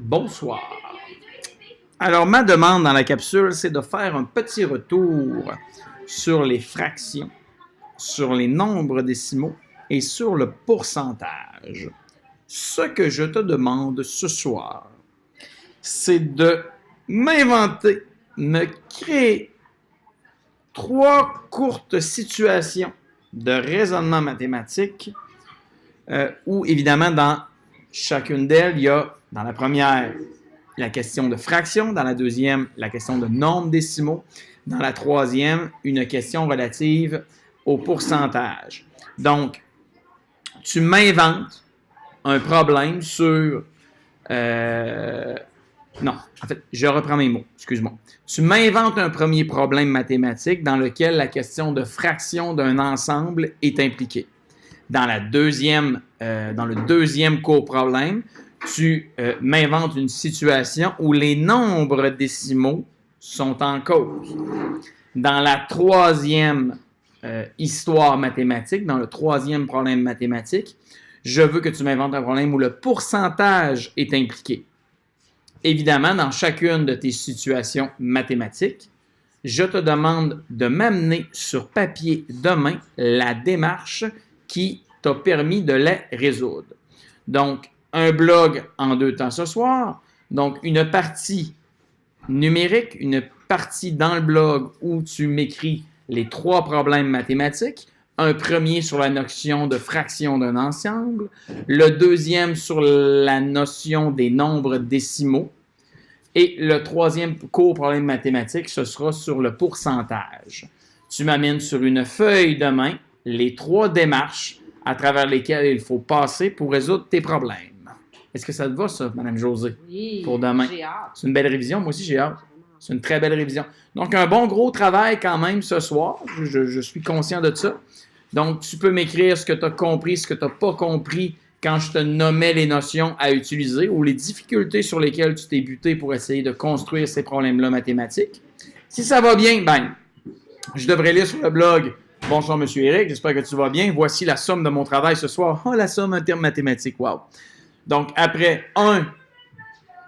Bonsoir. Alors, ma demande dans la capsule, c'est de faire un petit retour sur les fractions, sur les nombres décimaux et sur le pourcentage. Ce que je te demande ce soir, c'est de m'inventer, me créer 3 courtes situations de raisonnement mathématique où, évidemment, dans chacune d'elles, il y a, dans la première, la question de fraction, dans la deuxième, la question de nombres décimaux, dans la troisième, une question relative au pourcentage. Donc, tu m'inventes un problème sur... non, en fait, je reprends mes mots, excuse-moi. Tu m'inventes un premier problème mathématique dans lequel la question de fraction d'un ensemble est impliquée. Dans le deuxième coproblème, tu m'inventes une situation où les nombres décimaux sont en cause. Dans la troisième histoire mathématique, dans le troisième problème mathématique, je veux que tu m'inventes un problème où le pourcentage est impliqué. Évidemment, dans chacune de tes situations mathématiques, je te demande de m'amener sur papier demain la démarche qui t'a permis de les résoudre. Donc, un blog en 2 temps ce soir, donc une partie numérique, une partie dans le blog où tu m'écris les 3 problèmes mathématiques, un premier sur la notion de fraction d'un ensemble, le deuxième sur la notion des nombres décimaux, et le troisième court problème mathématique, ce sera sur le pourcentage. Tu m'amènes sur une feuille de main les 3 démarches à travers lesquelles il faut passer pour résoudre tes problèmes. Est-ce que ça te va, ça, Mme Josée? Oui, pour demain? J'ai hâte. C'est une belle révision. Moi aussi, j'ai hâte. C'est une très belle révision. Donc, un bon gros travail quand même ce soir. Je suis conscient de ça. Donc, tu peux m'écrire ce que tu as compris, ce que tu n'as pas compris quand je te nommais les notions à utiliser ou les difficultés sur lesquelles tu t'es buté pour essayer de construire ces problèmes-là mathématiques. Si ça va bien, ben, je devrais lire sur le blog « Bonsoir, M. Éric, j'espère que tu vas bien. Voici la somme de mon travail ce soir. » Oh, la somme en termes mathématiques, wow! Donc, après, 1,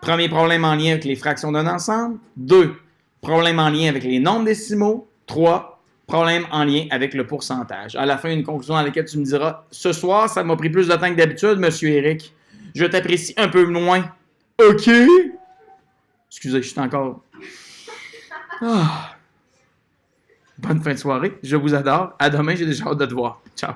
premier problème en lien avec les fractions d'un ensemble. 2, problème en lien avec les nombres décimaux. 3, problème en lien avec le pourcentage. À la fin, une conclusion à laquelle tu me diras « Ce soir, ça m'a pris plus de temps que d'habitude, M. Éric. Je t'apprécie un peu moins. OK? » Excusez, je suis encore... Bonne fin de soirée. Je vous adore. À demain, j'ai déjà hâte de te voir. Ciao.